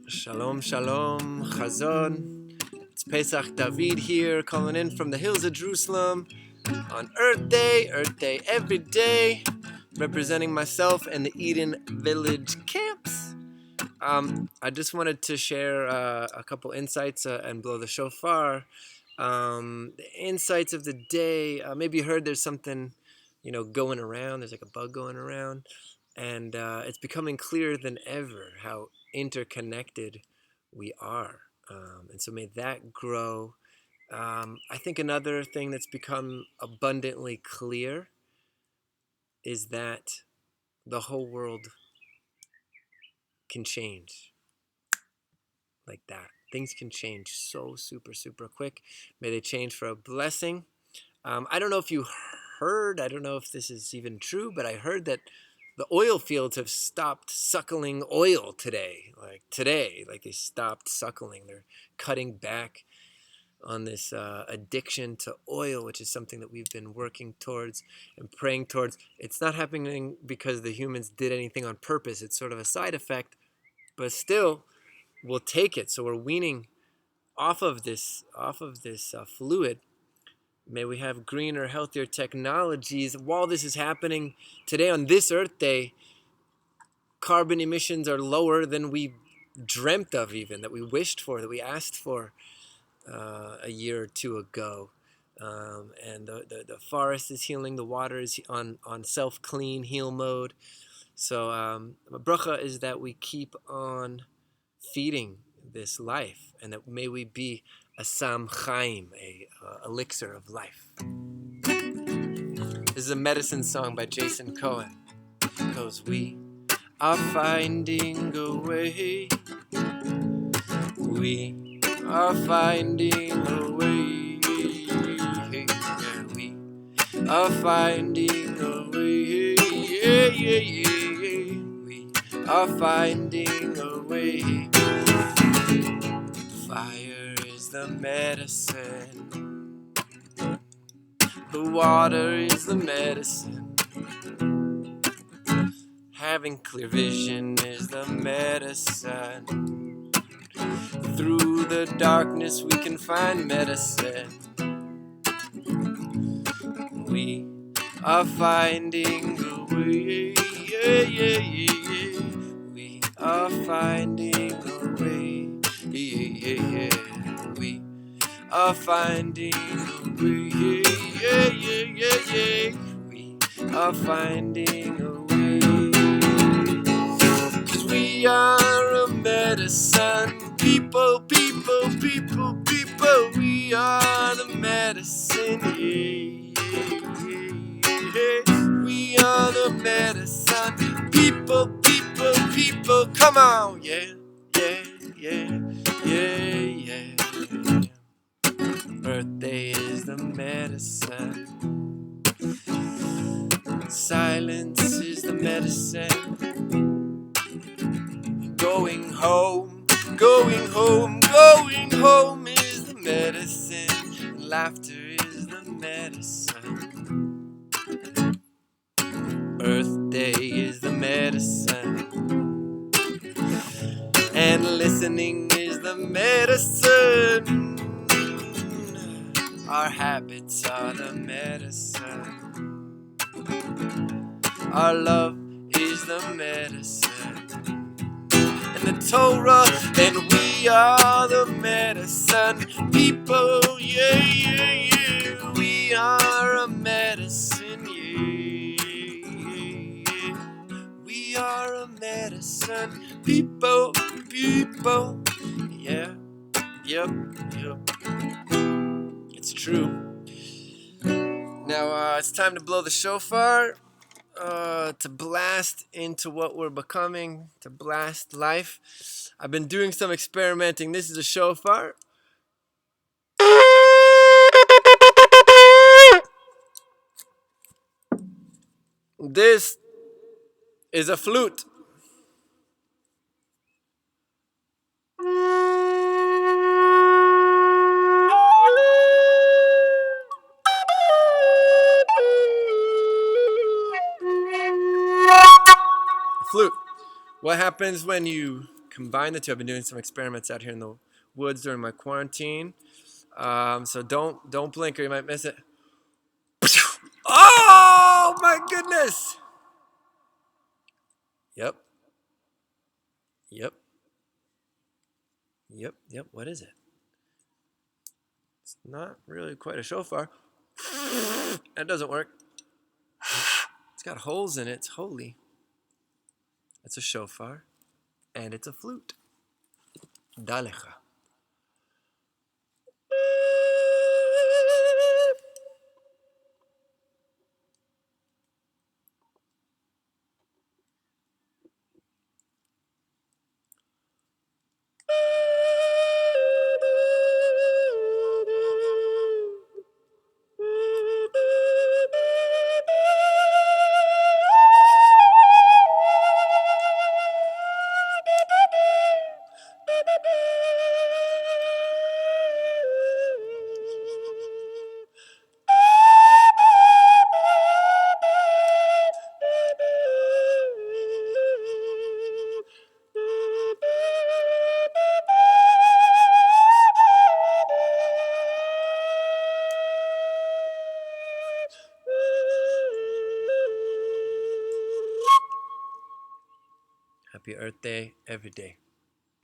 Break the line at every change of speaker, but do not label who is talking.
Shalom, shalom, chazon. It's Pesach David here, calling in from the hills of Jerusalem on Earth Day every day, representing myself and the Eden Village camps. I just wanted to share a couple insights and blow the shofar. The insights of the day. Maybe you heard there's something, going around. There's like a bug going around, and it's becoming clearer than ever how interconnected we are. And so may that grow. I think another thing that's become abundantly clear is that the whole world can change like that. Things can change so super, super quick. May they change for a blessing. I don't know if you heard, I don't know if this is even true, but I heard that the oil fields have stopped suckling oil today. Like they stopped suckling. They're cutting back on this addiction to oil, which is something that we've been working towards and praying towards. It's not happening because the humans did anything on purpose. It's sort of a side effect, but still, we'll take it. So we're weaning off of this fluid. May we have greener, healthier technologies. While this is happening today on this Earth Day, carbon emissions are lower than we dreamt of, even that we wished for, that we asked for a year or two ago. And the forest is healing, the water is on self-clean, heal mode. So my bracha is that we keep on feeding this life, and that may we be a Sam Chaim, a elixir of life. This is a medicine song by Jason Cohen. It goes, we are finding a way. We are finding a way. Yeah, we are finding a way. Yeah, yeah, yeah. We are finding a way. Fire is the medicine. The water is the medicine. Having clear vision is the medicine. Through the darkness we can find medicine. We are finding a way. Yeah, yeah, yeah, yeah. We are finding a way. Yeah, yeah, yeah. We are finding a way. Yeah, yeah, yeah, yeah. We are finding a way. 'Cause we are a medicine. People, people, people, people. We are the medicine. Yeah, yeah, yeah. We are the medicine. People, people, people. Come on. Yeah, yeah, yeah, yeah, yeah. Birthday is the medicine. Silence is the medicine. Going home, going home, going home is the medicine. Laughter is the medicine. Birthday is the medicine. And listening is the medicine. Our habits are the medicine. Our love is the medicine. And the Torah, and we are the medicine. People, yeah, yeah, yeah. We are a medicine, yeah, yeah. We are a medicine. People, people, yeah, yep, yep. It's true. Now it's time to blow the shofar, to blast into what we're becoming, to blast life. I've been doing some experimenting. This is a shofar. This is a flute. Flute. What happens when you combine the two. I've been doing some experiments out here in the woods during my quarantine. So don't blink or you might miss it. Oh my goodness! Yep. What is it? It's not really quite a shofar. That doesn't work. It's got holes in it. It's holy. It's a shofar, and it's a flute. Dalecha. Happy Earth Day every day.